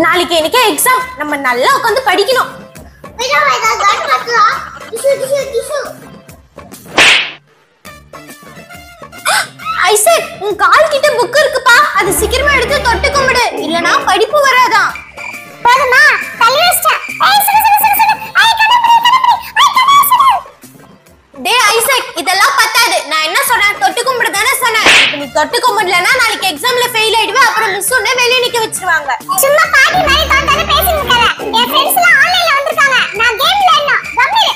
நாளைக்கு எனக்கு எக்ஸாம், நம்ம நல்லா உட்கார்ந்து படிக்கணும். ஐசக், உன் கால் கிட்ட புக் இருக்குப்பா, அது சீக்கிரமா எடுத்து தொட்டு கும்பிடு, இல்லனா படிப்பு வராதா. போதுமா? தள்ளி வச்சிட்டேன். டேய் ஐசக், இதெல்லாம் பத்தாது. நான் என்ன சொன்னேன்? தொட்டு கும்பிடு தானே சொன்னேன். இப்போ நீ தொட்டு கும்பிடலனா நாளைக்கு எக்ஸாம்ல ஃபெயில் ஆயிடுவே. அப்புறம் மிஸ் உன்னை வெளிய நிக்க வச்சிருவாங்க. சும்மா பாட்டி மாதிரி தான்தானே பேசிட்டு இருக்காங்க. என் फ्रेंड्स எல்லாம் ஆன்லைன்ல வந்திருக்காங்க. நான் கேம் விளையாடணும். கம்மிரு.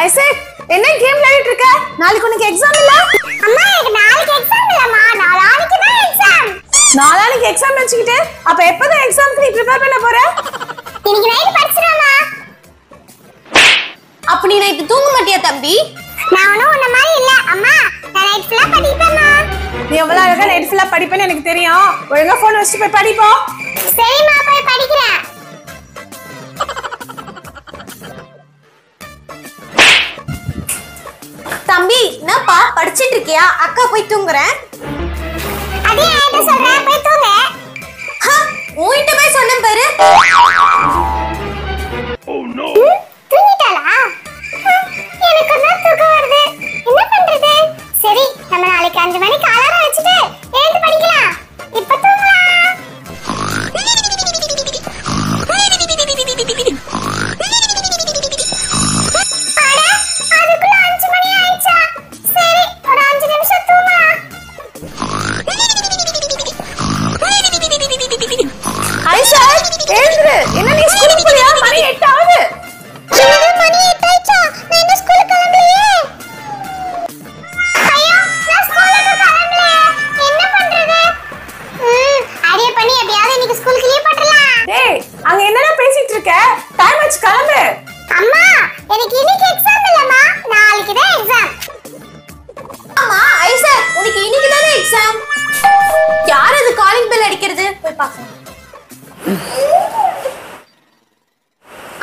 ஐசக், என்ன கேம் விளையாடிட்டு இருக்க? நாளைக்கு உனக்கு எக்ஸாம் இல்ல? அம்மா, எனக்கு நாளைக்கு எக்ஸாம் இல்லம்மா. நாளைக்கு தான் எக்ஸாம். நாளைக்கு எக்ஸாம் வெச்சிக்கிட்டு அப்ப எப்பதான் எக்ஸாம்க்கு நீ ப்ரிப்பேர் பண்ண போற? இன்னைக்கு நைட் படிச்சிரமா. அப்ப நீ நைட் தூங்க மாட்டியா தம்பி? நான் உன்ன மாதிரி இல்ல அம்மா. நான் நைட் ஃபுல்லா படிப்பேன்மா. நீ எவ்வளவு அழகா நைட் ஃபுல்லா படிப்பேன்னு எனக்கு தெரியும். ஒழுங்கா போன் வச்சிட்டு போய் படிப்போ. சரிம்மா, போய் படிக்கிறேன். தம்பி, என்னப்பா படிச்சிட்டு இருக்கியா? அக்கா போய் தூங்குறேன். அதே ஆயிட்ட சொல்றேன், போய் தூங்கு. உன்கிட்ட போய் சொன்னேன் பாரு. Oh no. தூங்கிட்டாளா? எனக்கு என்ன தூக்கம் வருது. என்ன பண்றது? சரி, நம்ம நாளைக்கு 5 மணிக்கு அலாரம் வச்சிட்டு எழுந்து படிக்கலாம். இப்ப தூங்கலாம். என்ன நீ ஸ்கூலுக்கு போறியா? மணி 8 ஆகுது. மணி 8 ஆயிச்சா? நான் இன்னும் ஸ்கூலுக்கு கிளம்பலையே. ஐயோ, நான் ஸ்கூலுக்கு கிளம்பலையே. என்ன பண்றது? அரிய பண்ணி எப்படியாவது இன்னைக்கு ஸ்கூலுக்கு லீவ் போட்டுறலாம். டேய், அங்க என்னடா பேசிட்டு இருக்க? டைம் ஆச்சு, கிளம்பு. அம்மா, எனக்கு இன்னைக்கு எக்ஸாம் இல்லம்மா. நாளைக்கு தான் எக்ஸாம். அம்மா, ஐசக், உனக்கு இன்னைக்கு தானே எக்ஸாம். யார் அது காலிங் பெல் அடிக்கிறது? போய் பாக்கலாம்.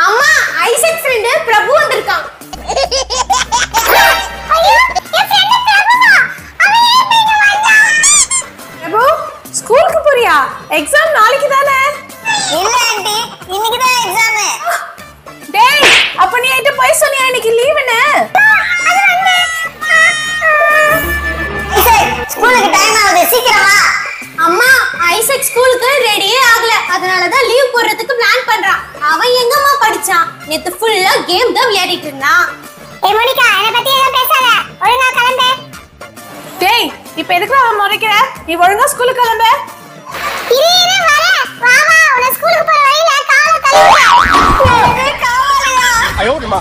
அம்மா, ஐசக் ஃப்ரெண்ட் பிரபு வந்திருக்கான். ஐயோ, என் ஃப்ரெண்ட் பிரபுவா? அவன் ஏன் இங்க வந்தான்? பிரபு, ஸ்கூலுக்கு போறியா? எக்ஸாம் நாளைக்கு தானே? இல்ல ஆண்டி, இன்னைக்கு தான் எக்ஸாம். டேய், அப்ப நீ என்கிட்ட போய் சொன்னியா இன்னைக்கு லீவுன்னு? அது வந்து ஐசக், ஸ்கூலுக்கு டைம் ஆகுது, சீக்கிரம் வா. அம்மா, ஐசக் ஸ்கூலுக்கு ரெடியே ஆகல. அதனால தான் லீவ் போடுறதுக்கு பிளான் பண்றான். அவன் எங்கம்மா படிச்சான்? நேத்து ஃபுல்லா கேம் தான் விளையாடிட்டு இருந்தான். ஏய் மோனிகா, என்ன பத்தி எல்லாம் பேசாத. ஒழுங்கா கிளம்பு. டேய், இப்போ எதுக்கு அவன் முறைக்கிற? நீ ஒழுங்கா ஸ்கூலுக்கு கிளம்பு. இரு வர. வா வா, உன ஸ்கூலுக்கு போற வழியில காலை கழுவுறேன். காலையா? ஐயோ அம்மா.